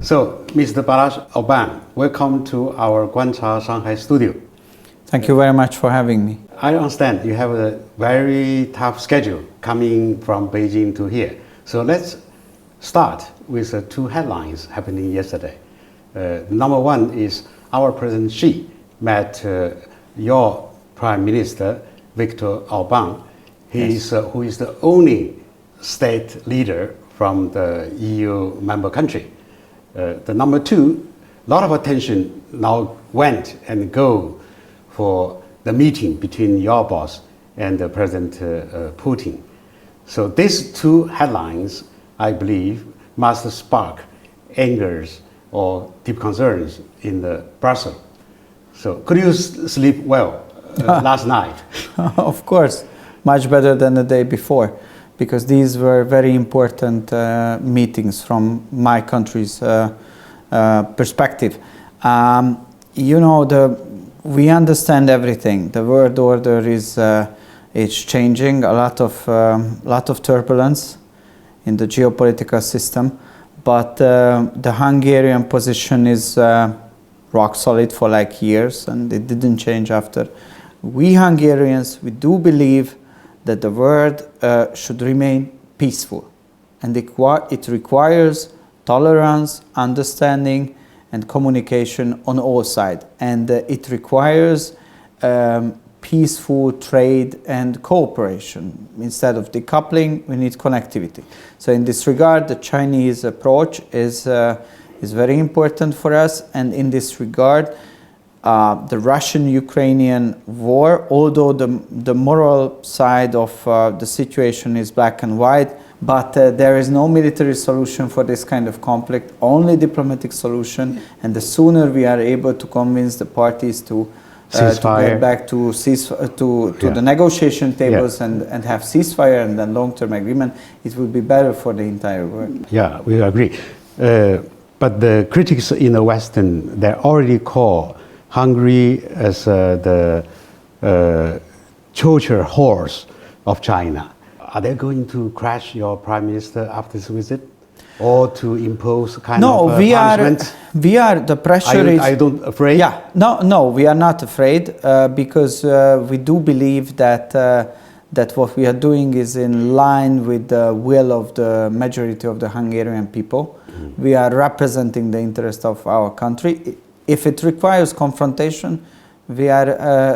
So, Mr. Orbán, welcome to our 观察 Shanghai studio. Thank you very much for having me. I understand you have a very tough schedule coming from Beijing to here. So let's start with two headlines happening yesterday. Number one is our President Xi met your Prime Minister, Viktor Orbán, who is the only state leader from the EU member country. The number two, a lot of attention now went and go for the meeting between your boss and President Putin. So these two headlines, I believe, must spark angers or deep concerns in Brussels. So could you sleep well last night? Of course, much better than the day before, because these were very important meetings from my country's perspective. We understand everything. The world order is changing. A lot of turbulence in the geopolitical system, but the Hungarian position is rock solid for like years, and it didn't change after. We Hungarians, we do believe that the world should remain peaceful, and it requires tolerance, understanding, and communication on all sides, and it requires peaceful trade and cooperation. Instead of decoupling, we need connectivity. So in this regard, the Chinese approach is very important for us, and in this regard, the Russian-Ukrainian war, although the moral side of the situation is black and white, but there is no military solution for this kind of conflict, only diplomatic solution, and the sooner we are able to convince the parties to get back to the negotiation tables and have ceasefire and then long-term agreement, it will be better for the entire world. Yeah, we agree. But the critics in the Western, they already call Hungary as the Trojan horse of China. Are they going to crash your Prime Minister after this visit? Or to impose kind of punishment? We are, the pressure is... Are you don't afraid? Yeah, no, we are not afraid because we do believe that what we are doing is in line with the will of the majority of the Hungarian people. Mm. We are representing the interest of our country. If it requires confrontation, we are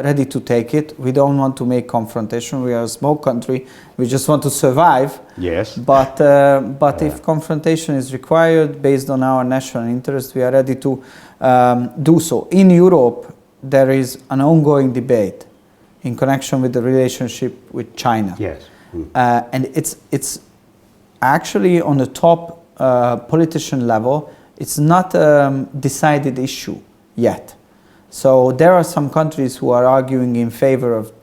ready to take it. We don't want to make confrontation. We are a small country. We just want to survive. Yes. But if confrontation is required based on our national interest, we are ready to do so. In Europe, there is an ongoing debate in connection with the relationship with China. Yes. And it's actually on the top politician level, it's not a decided issue yet. So there are some countries who are arguing in favor of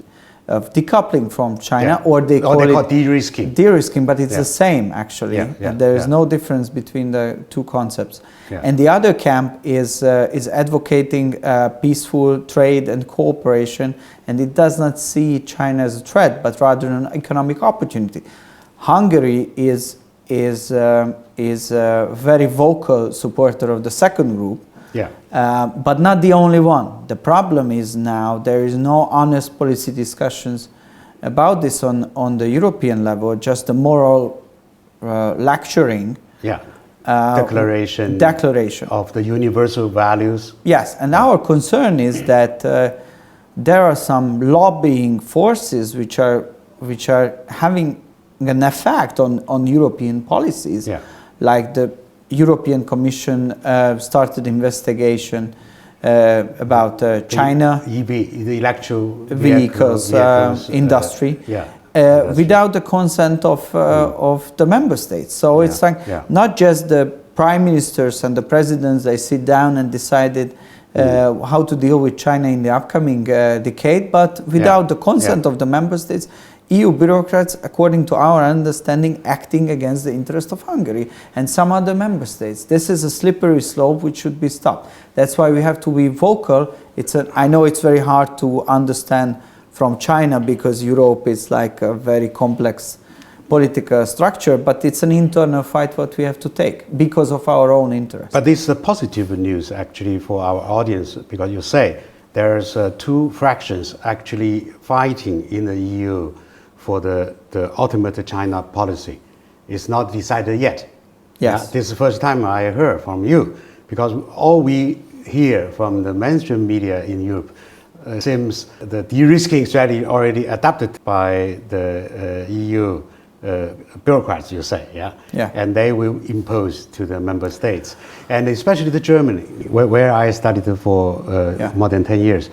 decoupling from China, or they call it de-risking. De-risking, but it's the same actually. There is no difference between the two concepts. Yeah. And the other camp is advocating peaceful trade and cooperation, and it does not see China as a threat, but rather an economic opportunity. Hungary is a very vocal supporter of the second group. Yeah. But not the only one. The problem is now there is no honest policy discussions about this on the European level, just the moral lecturing. Yeah. Declaration of the universal values. Yes, and our concern is that there are some lobbying forces which are having an effect on European policies, like the European Commission started investigation about China EV, the electric vehicles industry without the consent of the member states. So it's like not just the prime ministers and the presidents, they sit down and decided how to deal with China in the upcoming decade, but without the consent of the member states, EU bureaucrats, according to our understanding, acting against the interest of Hungary and some other member states. This is a slippery slope which should be stopped. That's why we have to be vocal. I know it's very hard to understand from China because Europe is like a very complex political structure, but it's an internal fight what we have to take because of our own interests. But this is a positive news actually for our audience, because you say there's two fractions actually fighting in the EU for the ultimate China policy. It's not decided yet. Yes. This is the first time I heard from you, because all we hear from the mainstream media in Europe seems the de-risking strategy already adopted by the EU bureaucrats, you say, yeah? Yeah. And they will impose to the member states. And especially the Germany, where I studied for more than 10 years,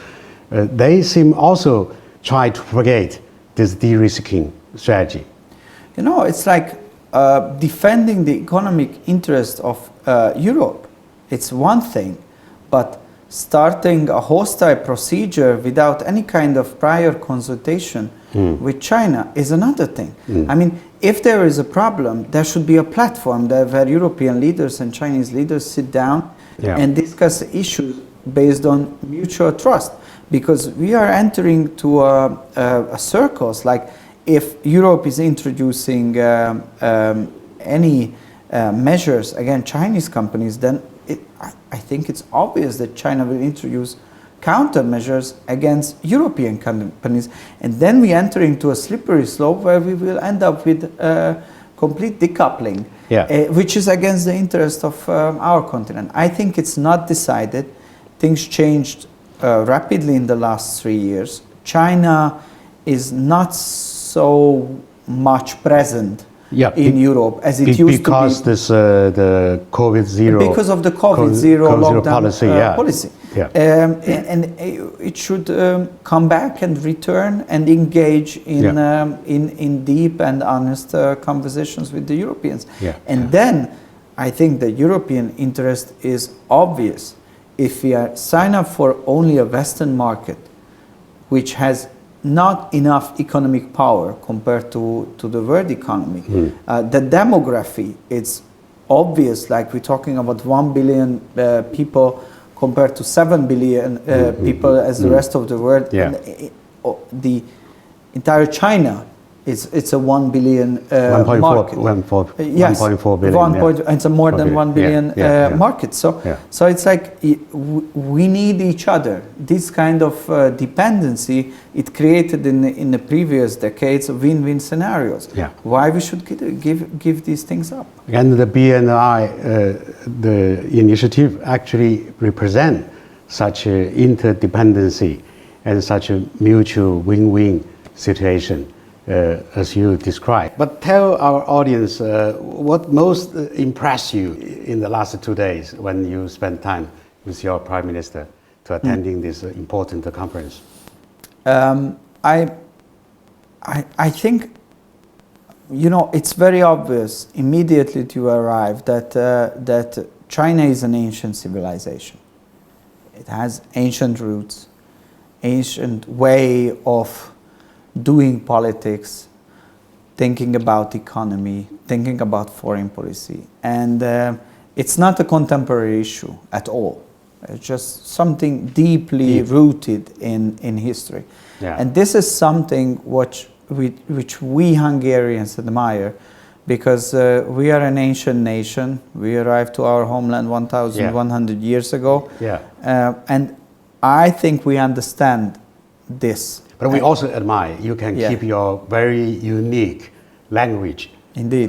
they seem also try to forget this de-risking strategy. You know, it's like defending the economic interest of Europe. It's one thing, but starting a hostile procedure without any kind of prior consultation with China is another thing. I mean, if there is a problem, there should be a platform there where European leaders and Chinese leaders sit down and discuss issues based on mutual trust. Because we are entering to a circles, like if Europe is introducing any measures against Chinese companies, then I think it's obvious that China will introduce countermeasures against European companies, and then we enter into a slippery slope where we will end up with complete decoupling, which is against the interest of our continent. I think it's not decided. Things changed rapidly in the last 3 years. China is not so much present in Europe as it used to be. Because this the COVID zero. Because of the COVID zero lockdown policy. Yeah. And it should come back and return and engage in deep and honest conversations with the Europeans. And then I think the European interest is obvious. If we sign up for only a Western market, which has not enough economic power compared to the world economy, the demography, it's obvious, like we're talking about 1 billion people compared to 7 billion people as the rest of the world. And the entire China, it's a 1 billion market. 1.4 billion. It's a more than 1 billion market. So it's like we need each other. This kind of dependency, it created in the previous decades win-win scenarios. Why we should give these things up? And the BNI, the initiative actually represent such a interdependency and such a mutual win-win situation. As you described. But tell our audience what most impressed you in the last 2 days when you spent time with your Prime Minister to attending this important conference. I think, you know, it's very obvious immediately to arrive that China is an ancient civilization. It has ancient roots, ancient way of doing politics, thinking about economy, thinking about foreign policy. And it's not a contemporary issue at all. It's just something deeply rooted in history. And this is something which we Hungarians admire, because we are an ancient nation. We arrived to our homeland 1,100 years ago. And I think we understand this. But we also admire you can keep your very unique language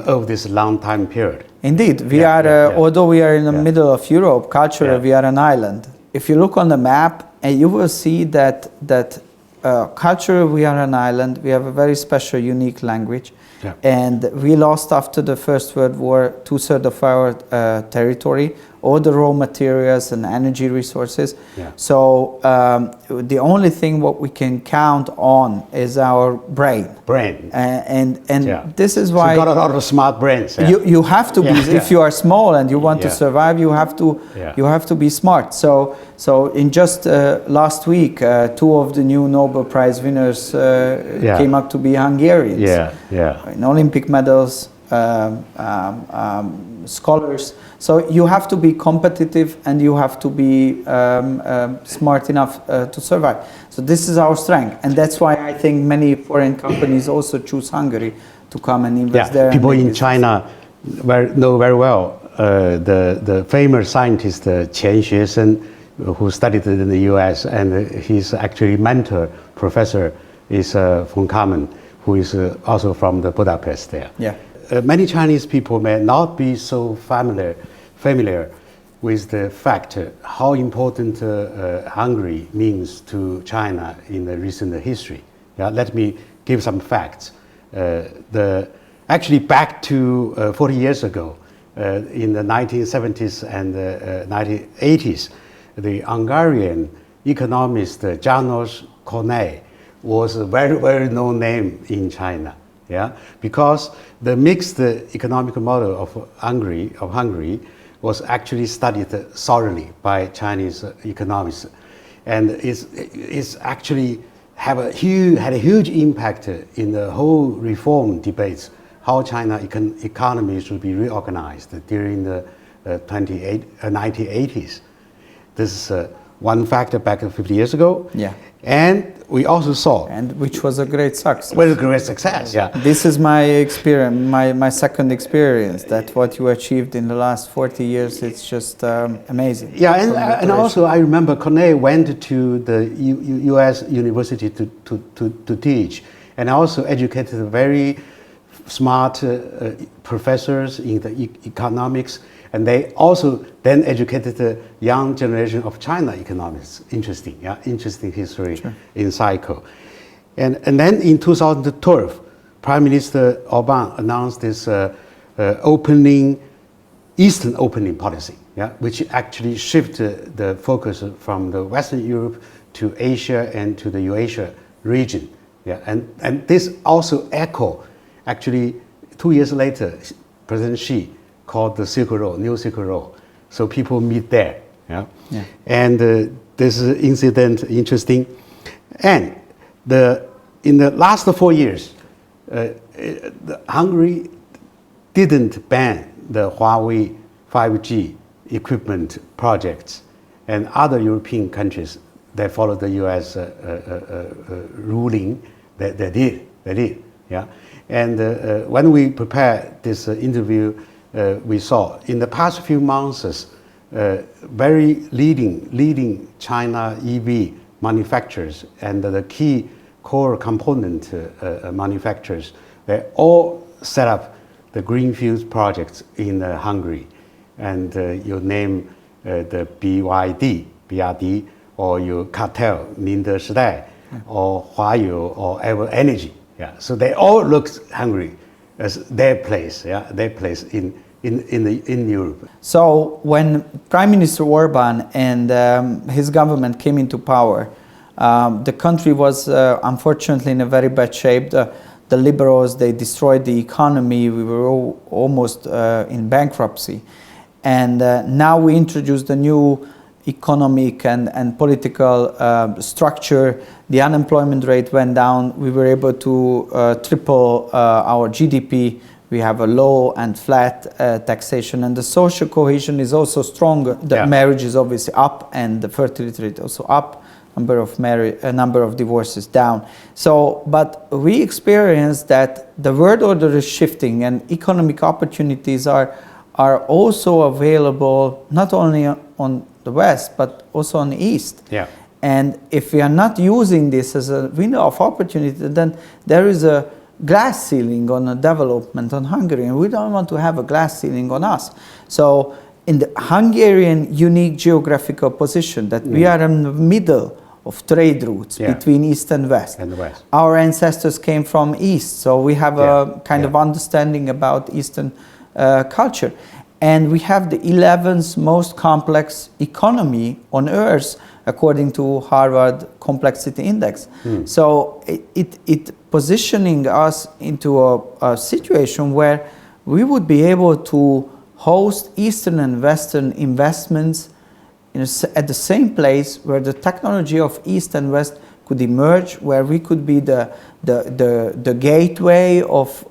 of this long time period. Indeed, we are, although we are in the middle of Europe, culturally we are an island. If you look on the map, and you will see that culturally we are an island. We have a very special, unique language. And we lost after the First World War 2/3 of our territory, all the raw materials and energy resources. So the only thing what we can count on is our brain. And this is why you got a lot of smart brains. You have to be. If you are small and you want to survive, you have to be smart. So in just last week, 2 of the new Nobel Prize winners came up to be Hungarians. In Olympic medals, scholars. So you have to be competitive and you have to be smart enough to survive. So this is our strength, and that's why I think many foreign companies also choose Hungary to come and invest there. People in China know very well the famous scientist Qian Xuesen, who studied in the U.S., and his actually mentor professor is von Kamen, who is also from the Budapest there. Yeah. Many Chinese people may not be so familiar with the fact how important Hungary means to China in the recent history. Yeah, let me give some facts. Actually, back to 40 years ago, in the 1970s and 1980s, the Hungarian economist János Kornai was a very, very known name in China. Yeah, because the mixed economic model of Hungary was actually studied thoroughly by Chinese economists, and it's actually had a huge impact in the whole reform debates, how China economy should be reorganized during the 1980s. This is one factor back 50 years ago. Yeah. And we also saw, and which was a great success. Well, a great success, yeah. This is my experience, my second experience, that what you achieved in the last 40 years, it's just amazing. Yeah, and also I remember Cornell went to the U.S. university to teach, and also educated very smart professors in the economics, and they also then educated the young generation of China economists. Interesting, yeah, interesting history in cycle. And then in 2012, Prime Minister Orban announced this Eastern opening policy, yeah, which actually shifted the focus from the Western Europe to Asia and to the Eurasia region. Yeah, and this also echoed, actually 2 years later, President Xi called the Silk Road, New Silk Road. So people meet there. Yeah? Yeah. And this incident interesting. And in the last 4 years, Hungary didn't ban the Huawei 5G equipment projects, and other European countries that followed the U.S. Ruling, they did. Yeah. And when we prepared this interview, we saw in the past few months, very leading China EV manufacturers and the key core component manufacturers, they all set up the greenfield projects in Hungary. And you name the BYD, or your cartel, Ninde Shidai, or Huayou, or Ever Energy. Yeah, so they all look Hungary as their place, yeah, their place in Europe. So when Prime Minister Orban and his government came into power, the country was unfortunately in a very bad shape. The liberals, they destroyed the economy. We were almost in bankruptcy, and now we introduced a new economic and political structure. The unemployment rate went down. We were able to triple our GDP. We have a low and flat taxation, and the social cohesion is also stronger. The marriage is obviously up, and the fertility rate also up. Number of divorces down. So, but we experienced that the world order is shifting, and economic opportunities are also available not only on the West, but also on the East. Yeah. And if we are not using this as a window of opportunity, then there is a glass ceiling on the development on Hungary, and we don't want to have a glass ceiling on us. So in the Hungarian unique geographical position that we are in the middle of trade routes between East and West. And the West. Our ancestors came from East, so we have a kind of understanding about Eastern culture. And we have the 11th most complex economy on Earth, according to Harvard Complexity Index. So it positioning us into a situation where we would be able to host Eastern and Western investments at the same place where the technology of East and West could emerge, where we could be the gateway of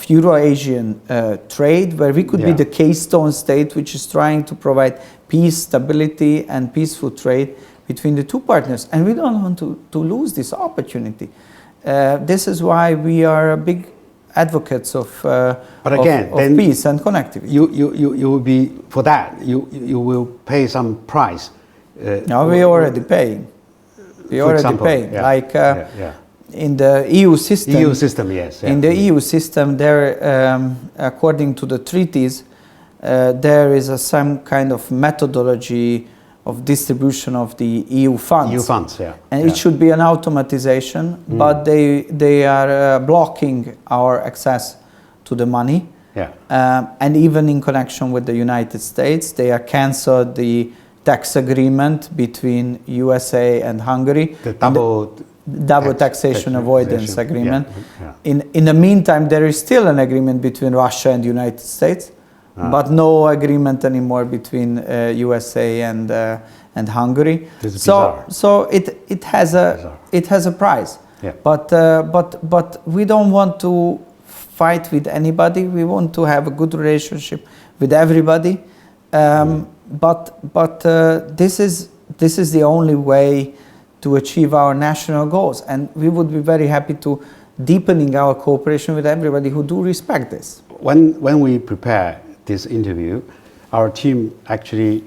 Euro-Asian trade, where we could be the keystone state which is trying to provide peace, stability, and peaceful trade between the two partners. And we don't want to lose this opportunity. This is why we are a big advocates of But again, of then peace and connectivity. You will be for that. You will pay some price. No, we already paying. We For already example, paying. yeah, Like yeah. in the EU system. EU system, yes. Yeah. In the EU system, there, according to the treaties, there is some kind of methodology of distribution of the EU funds. EU funds, yeah. And it should be an automatization, but they are blocking our access to the money. Yeah. And even in connection with the United States, they are cancelled the tax agreement between USA and Hungary. The double taxation avoidance agreement. Yeah, yeah. In the meantime, there is still an agreement between Russia and the United States, but no agreement anymore between USA and Hungary. So it has a price. Yeah. But we don't want to fight with anybody. We want to have a good relationship with everybody. But this is the only way to achieve our national goals, and we would be very happy to deepening our cooperation with everybody who do respect this. When we prepare this interview, our team actually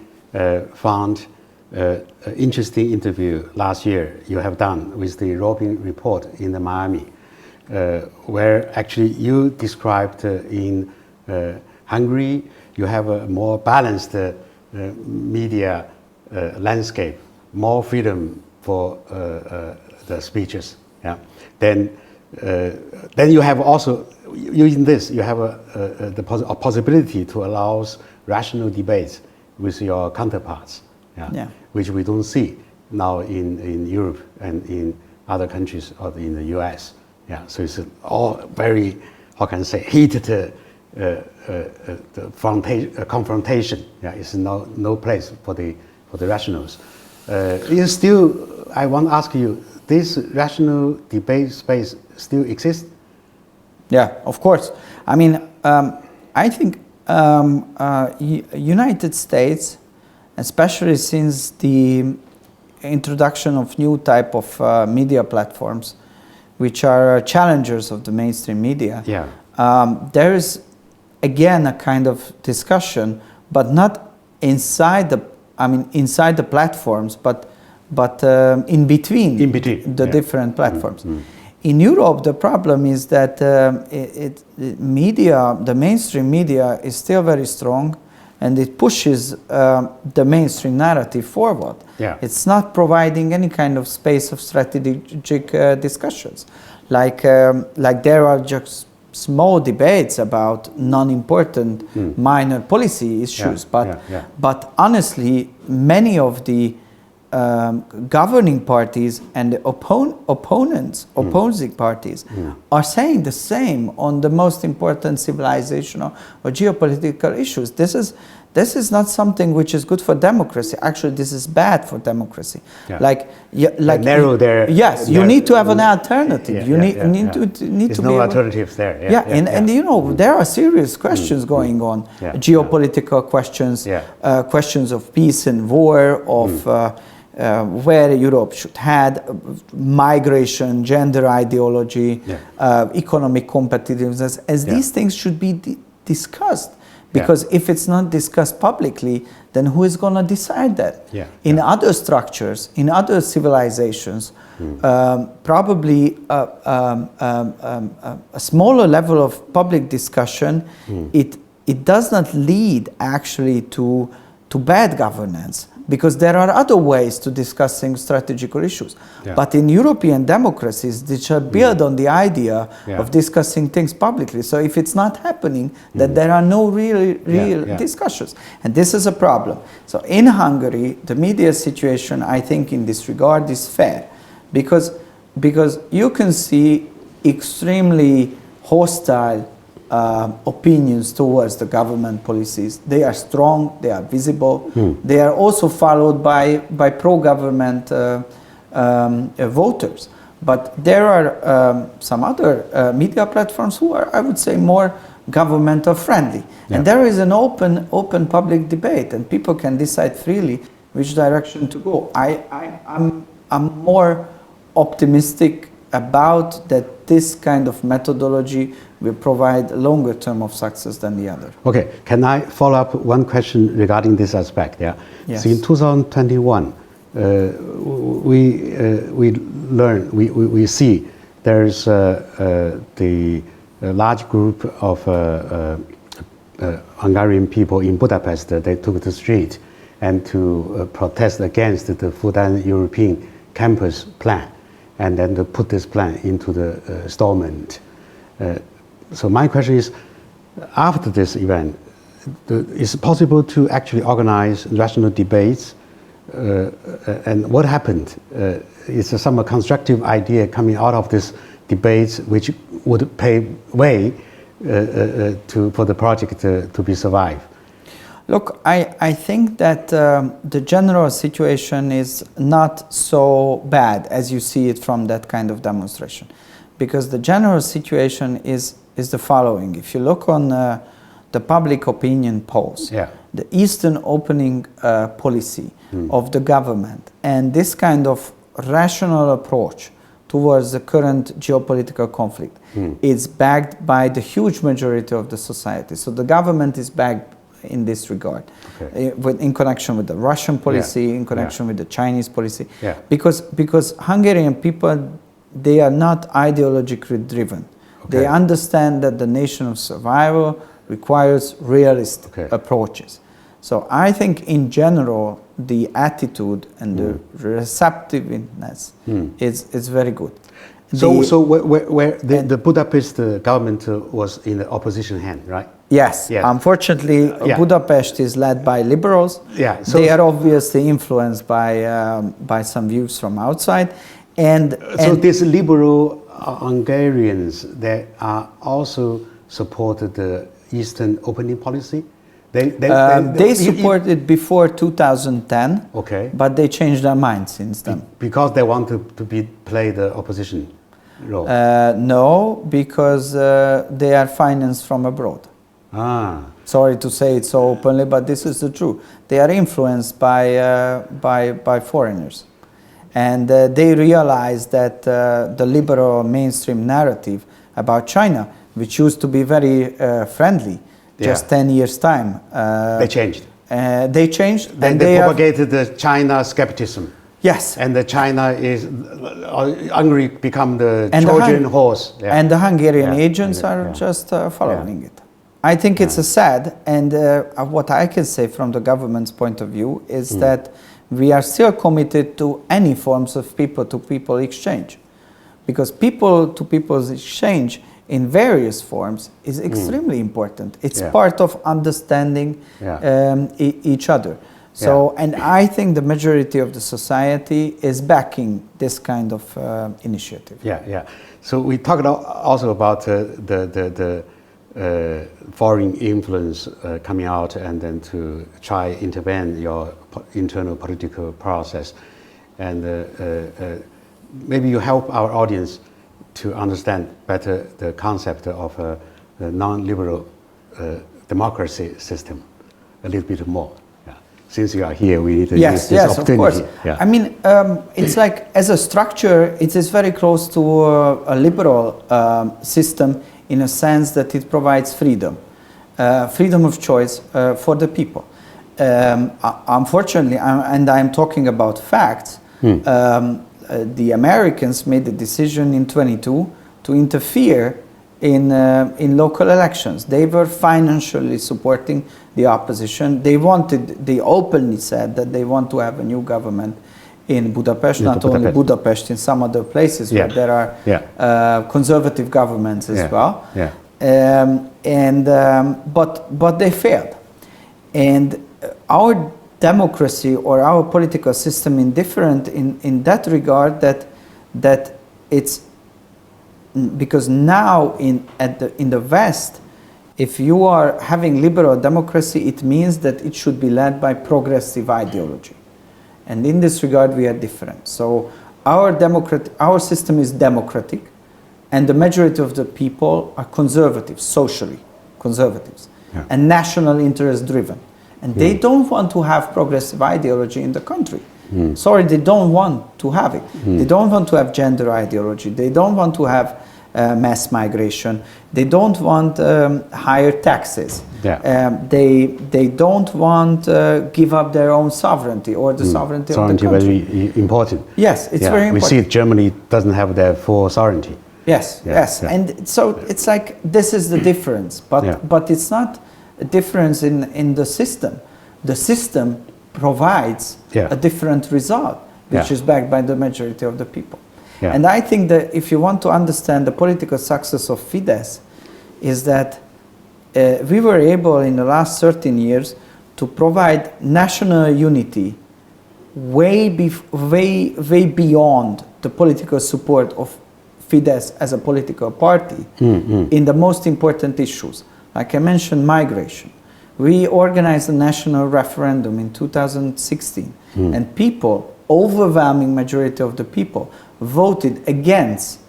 found an interesting interview last year you have done with the Robin Report in the Miami, where actually you described in Hungary you have a more balanced media landscape, more freedom for the speeches. Yeah. Then you have also using this you have a possibility to allow rational debates with your counterparts. Yeah. Yeah. Which we don't see now in Europe and in other countries or in the US. Yeah. So it's all very, how can I say, heated confrontation. Yeah. It's no place for the rationals. Is still, I want to ask you, this rational debate space still exists? Yeah, of course. I mean, I think United States, especially since the introduction of new type of media platforms, which are challengers of the mainstream media, yeah. There is again a kind of discussion, but not inside the platforms, but in between the different platforms. In Europe, the problem is that the mainstream media is still very strong, and it pushes the mainstream narrative forward. Yeah. It's not providing any kind of space of strategic discussions. Like there are just small debates about non-important minor policy issues, but honestly, many of the governing parties and the opposing parties are saying the same on the most important civilizational or geopolitical issues. This is not something which is good for democracy. Actually, this is bad for democracy. Yeah. Narrow their. Yes, you need to have an alternative. You need to There's be no able, alternatives there. And you know there are serious questions going on, geopolitical questions, questions of peace and war, of where Europe should head, migration, gender ideology, economic competitiveness, as these things should be discussed. Because if it's not discussed publicly, then who is going to decide that? In other structures, in other civilizations, probably a smaller level of public discussion, it does not lead actually to bad governance. Because there are other ways to discussing strategical issues. But in European democracies, which are built on the idea of discussing things publicly. So if it's not happening, then there are no real discussions. And this is a problem. So in Hungary, the media situation, I think in this regard, is fair. Because you can see extremely hostile opinions towards the government policies. They are strong, they are visible, they are also followed by pro-government voters. But there are some other media platforms who are, I would say, more governmental friendly. And there is an open public debate, and people can decide freely which direction to go. I'm more optimistic about that this kind of methodology will provide longer term of success than the other. Okay, can I follow up one question regarding this aspect? Yeah. Yes. So in 2021, we see there's the large group of Hungarian people in Budapest. They took the street and to protest against the Fudan European campus plan, and then to put this plan into the installment. So my question is, after this event, is it possible to actually organize rational debates? And what happened? Is there some constructive idea coming out of this debates which would pave way for the project to be survived? Look, I think that the general situation is not so bad as you see it from that kind of demonstration, because the general situation is the following. If you look on the public opinion polls, the Eastern opening policy of the government and this kind of rational approach towards the current geopolitical conflict is backed by the huge majority of the society. So the government is backed in this regard, in connection with the Russian policy, in connection with the Chinese policy, because Hungarian people, they are not ideologically driven. They understand that the nation of survival requires realist approaches. So I think in general the attitude and the receptiveness is very good. So where the Budapest government was in the opposition hand, right? Yes. Unfortunately, Budapest is led by liberals. So they are obviously influenced by some views from outside, and these liberal Hungarians, they are also supported the Eastern opening policy. They supported before 2010, but they changed their mind since then. Because they want to play the opposition role? No, because they are financed from abroad. Sorry to say it so openly, but this is the truth. They are influenced by foreigners. And they realize that the liberal mainstream narrative about China, which used to be very friendly, just 10 years' time. They changed. They changed. And they propagated the China skepticism. Yes. And the China is Hungary become the Trojan horse. And the Hungarian agents are just following it. I think it's a sad, and what I can say from the government's point of view is that we are still committed to any forms of people-to-people exchange, because people-to-people exchange in various forms is extremely important. It's part of understanding each other. So, and I think the majority of the society is backing this kind of initiative. So we talked also about the foreign influence coming out and then to try intervene your internal political process, and maybe you help our audience to understand better the concept of a non-liberal democracy system a little bit more. Since you are here, we need to use this opportunity. Of course. I mean, it's like as a structure, it is very close to a liberal system in a sense that it provides freedom of choice for the people. Unfortunately, and I'm talking about facts, the Americans made the decision in 22 to interfere in local elections. They were financially supporting the opposition. They openly said that they want to have a new government in Budapest, not only Budapest, in some other places where there are conservative governments as well. But they failed. And our democracy or our political system is different in that regard, that it's because now in the West, if you are having liberal democracy, it means that it should be led by progressive ideology. And in this regard, we are different. So our system is democratic, and the majority of the people are conservative, socially conservatives, and national interest driven. And they don't want to have progressive ideology in the country. Sorry, they don't want to have it. They don't want to have gender ideology. They don't want to have mass migration. They don't want higher taxes. Yeah. They don't want give up their own sovereignty or the sovereignty of the country. Very important. Yes, it's very important. We see Germany doesn't have their full sovereignty. Yes, yes. And so it's like this is the difference, but it's not a difference in the system. The system provides a different result, which is backed by the majority of the people. Yeah. And I think that if you want to understand the political success of Fidesz, is that we were able in the last 13 years to provide national unity way beyond the political support of Fidesz as a political party in the most important issues. Like I mentioned, migration. We organized a national referendum in 2016 and overwhelming majority of the people voted against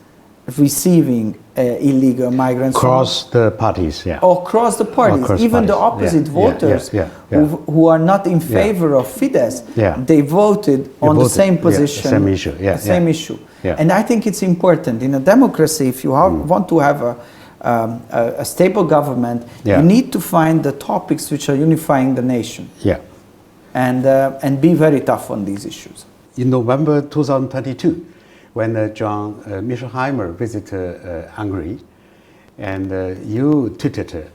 receiving illegal migrants. Across the parties, Across the parties. Even the opposite voters who are not in favor of Fidesz, they voted on the same position. Same issue, same issue. And I think it's important. In a democracy, if you want to have a stable government, you need to find the topics which are unifying the nation. And be very tough on these issues. In November 2022, when John Michelheimer visited Hungary, and you tweeted,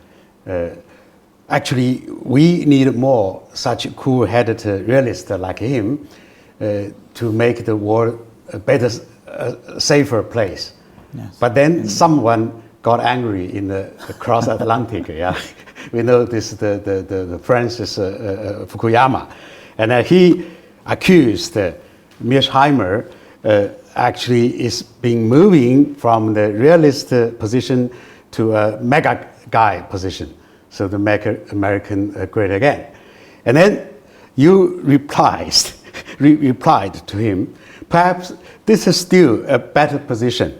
actually, we need more such cool-headed realists like him to make the world a better, safer place. Yes. But then someone got angry in the cross-Atlantic. We know this, the Francis Fukuyama, and he accused Michelheimer actually is being moving from the realist position to a mega guy position, so to make American great again. And then you replied to him, perhaps this is still a better position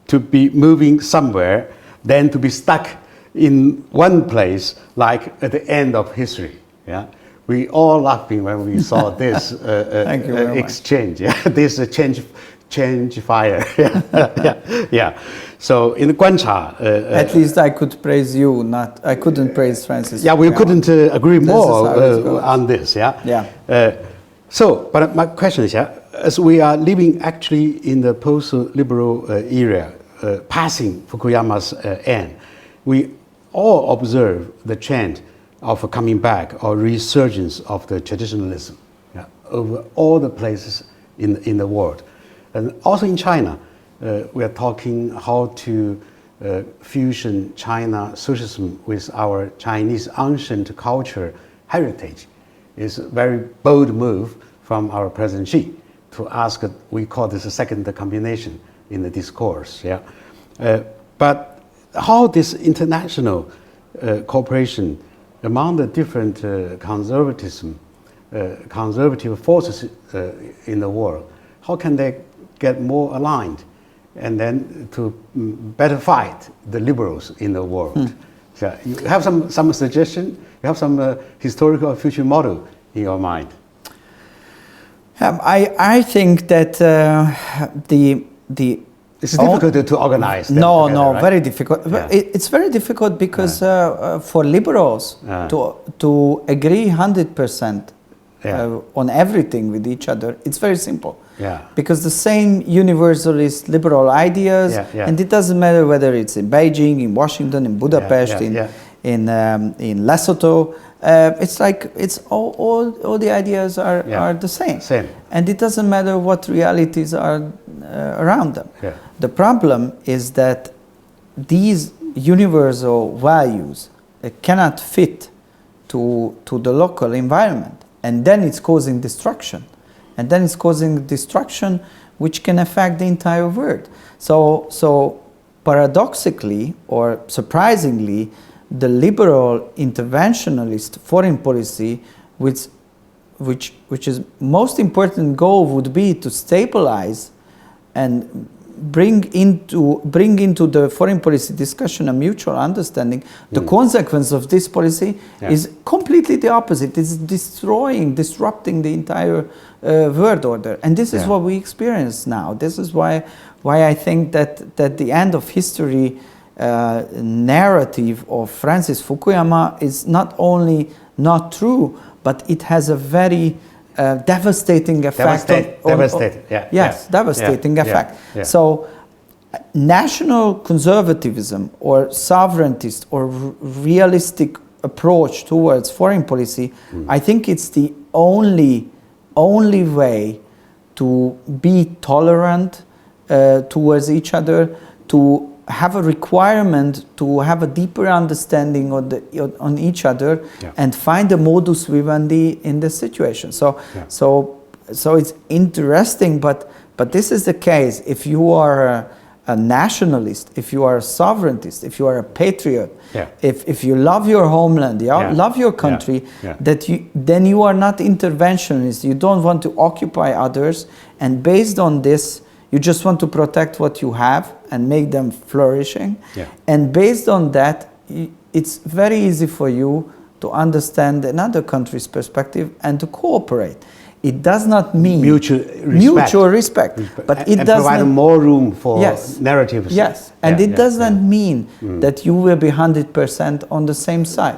to be moving somewhere than to be stuck in one place like at the end of history. We all laughing when we saw this exchange. This change fire. So in the 观察, at least I could praise you. I couldn't praise Francis. We couldn't agree more on this. So, but my question is, as we are living actually in the post-liberal era, passing Fukuyama's end, we all observe the trend of a coming back or resurgence of the traditionalism over all the places in the world. And also in China, we are talking how to fusion China socialism with our Chinese ancient culture heritage. It's a very bold move from our President Xi to ask, we call this a second combination in the discourse. But how this international cooperation among the different conservative forces in the world, how can they get more aligned and then to better fight the liberals in the world? So you have some suggestion? You have some historical future model in your mind? I think that it's difficult to organize. No, right? Very difficult. It's very difficult because for liberals to agree 100% on everything with each other, it's very simple. Because the same universalist liberal ideas, and it doesn't matter whether it's in Beijing, in Washington, in Budapest, in Lesotho. It's like it's all the ideas are the same. And it doesn't matter what realities are around them. The problem is that these universal values cannot fit to the local environment, and then it's causing destruction. And then it's causing destruction which can affect the entire world. So paradoxically or surprisingly, the liberal interventionist foreign policy, which is most important goal would be to stabilize and bring into the foreign policy discussion a mutual understanding. The consequence of this policy is completely the opposite. It's disrupting the entire world order. And this is what we experience now. This is why why I think that the end of history narrative of Francis Fukuyama is not only not true, but it has a very devastating effect. Devastating effect. Yeah. So national conservatism or sovereigntist or realistic approach towards foreign policy, I think it's the only way to be tolerant towards each other, to have a requirement to have a deeper understanding on each other, and find a modus vivendi in the situation. So it's interesting, but this is the case. If you are a nationalist, if you are a sovereigntist, if you are a patriot, if you love your homeland, love your country, then you are not interventionist. You don't want to occupy others, and based on this, you just want to protect what you have and make them flourishing. And based on that, it's very easy for you to understand another country's perspective and to cooperate. It does not mean mutual respect, but it does provide more room for narratives. And it doesn't mean that you will be 100% on the same side.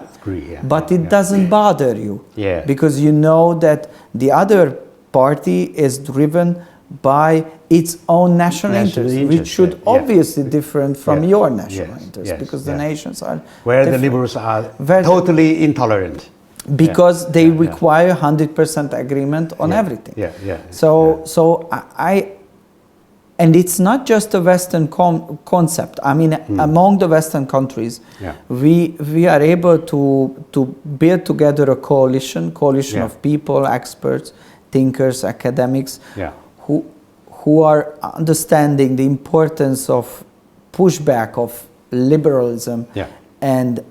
But it doesn't bother you, because you know that the other party is driven by its own national interest, which should obviously different from your national interest, because the nations are where different. The liberals are totally intolerant. Because they require 100% agreement on everything. And it's not just a Western concept. I mean, among the Western countries, we are able to build together a coalition of people, experts, thinkers, academics, who are understanding the importance of pushback of liberalism and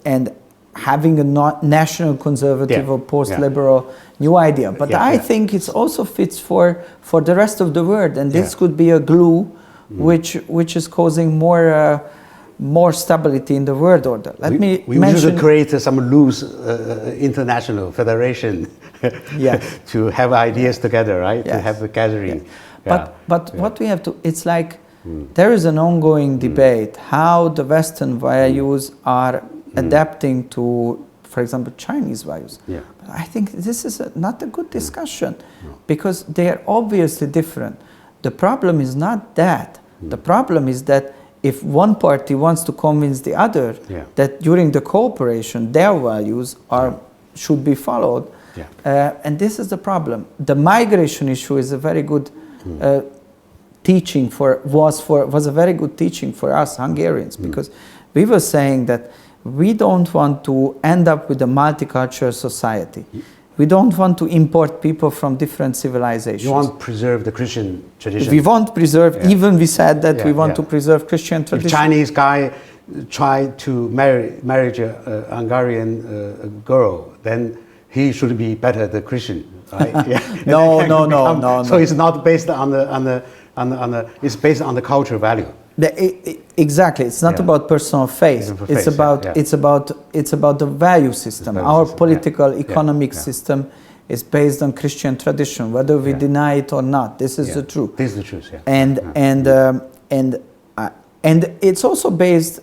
having a national conservative or post-liberal new idea. But I think it also fits for the rest of the world, and this could be a glue which is causing more stability in the world order. We should create some loose international federation to have ideas together, right? To have a gathering. But what we have to, it's like there is an ongoing debate how the Western values are adapting to, for example, Chinese values. But I think this is not a good discussion because they are obviously different. The problem is not that. The problem is that if one party wants to convince the other that during the cooperation their values should be followed, and this is the problem. The migration issue is a very good teaching was a very good teaching for us Hungarians, because we were saying that we don't want to end up with a multicultural society. We don't want to import people from different civilizations. You want to preserve the Christian tradition. We want to preserve, even we said that we want to preserve Christian tradition. If Chinese guy tried to marry a Hungarian girl, then he should be better than Christian, right? No. So it's not based on the it's based on the cultural value. Exactly, it's not about personal faith. It's about the value system. Our political economic system is based on Christian tradition, whether we deny it or not. This is the truth. This is the truth. And it's also based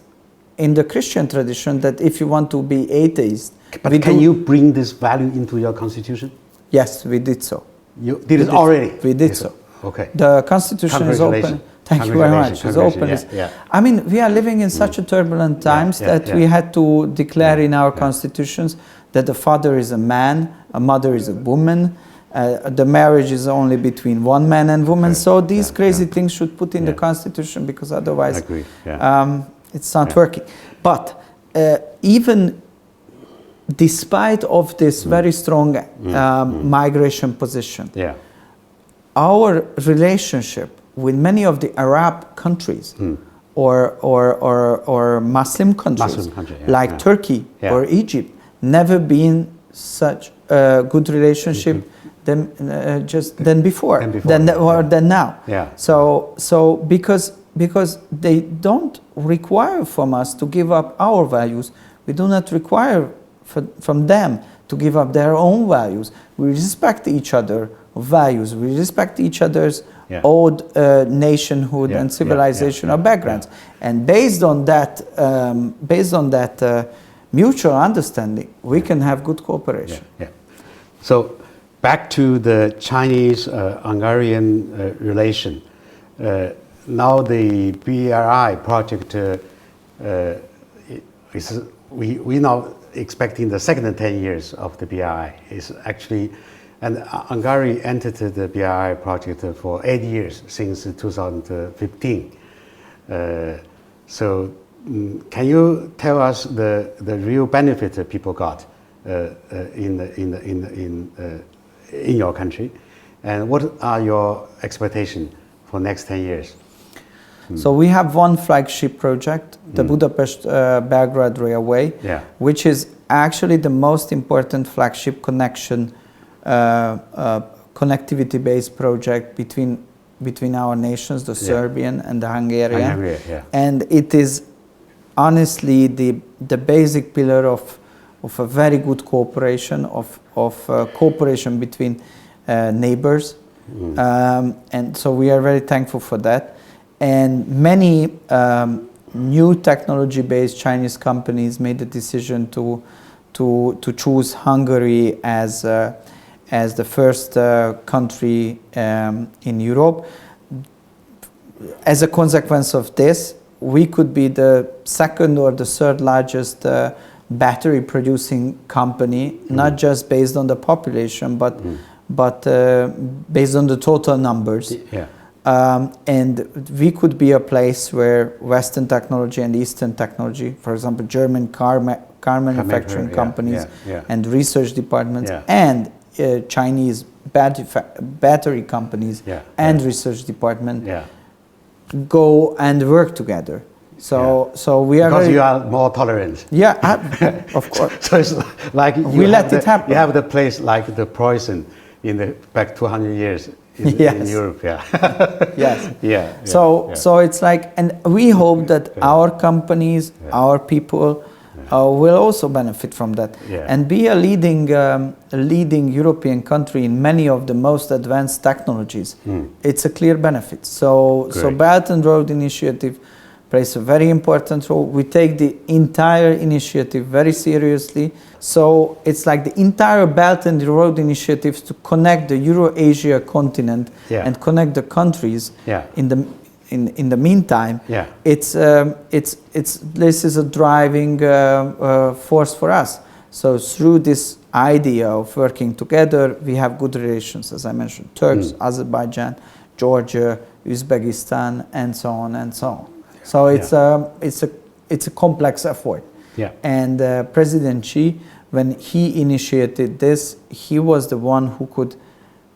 in the Christian tradition that if you want to be atheist, but can you bring this value into your constitution? Yes, we did so. You did it already. We did so. Okay. The constitution is open. Thank you very much. It's open. I mean, we are living in such a turbulent times that we had to declare in our constitutions that the father is a man, a mother is a woman, the marriage is only between one man and woman. So these crazy things should put in the constitution, because otherwise it's not working. But even despite of this very strong migration position, our relationship with many of the Arab countries or Muslim countries like Turkey or Egypt never been such a good relationship than before than now. So because they don't require from us to give up our values, we do not require from them to give up their own values. We respect each other's values. We respect each other's old nationhood and civilizational backgrounds. And based on that, mutual understanding, we can have good cooperation. So back to the Chinese-Hungarian relation. Now the BRI project we now expecting the second 10 years of the BRI is actually, and Hungary entered the BRI project for 8 years since 2015. So can you tell us the real benefit that people got in your country, and what are your expectations for next 10 years? So we have one flagship project, the Budapest-Belgrade Railway, which is actually the most important flagship connectivity-based project between our nations, the Serbian and the Hungarian. And it is honestly the basic pillar of a very good cooperation, cooperation between neighbors. And so we are very thankful for that. And many new technology-based Chinese companies made the decision to choose Hungary as the first country in Europe. As a consequence of this, we could be the second or the third largest battery-producing company, not just based on the population, but based on the total numbers. And we could be a place where Western technology and Eastern technology, for example, German car manufacturing companies and research departments, and Chinese battery companies and research department go and work together. So we are because you are more tolerant. Of course. So it's like we let it happen. You have the place like the Preußen in the back 200 years. In Europe, So it's like, and we hope that our companies, our people, will also benefit from that and be a leading European country in many of the most advanced technologies. It's a clear benefit. So Belt and Road Initiative plays a very important role. We take the entire initiative very seriously. So it's like the entire Belt and Road initiatives to connect the Euro-Asia continent and connect the countries. In the meantime, this is a driving force for us. So through this idea of working together, we have good relations, as I mentioned, Turks, Azerbaijan, Georgia, Uzbekistan, and so on and so on. So it's a complex effort. And President Xi, when he initiated this, he was the one who could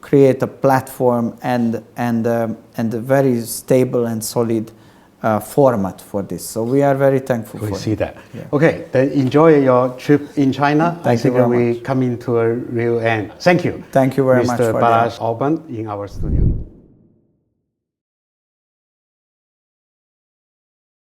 create a platform and a very stable and solid format for this. So we are very thankful for it. We see that. Okay, then enjoy your trip in China. Thank you very much. We coming to a real end. Thank you. Thank you very much Mr. for Balas Orban in our studio.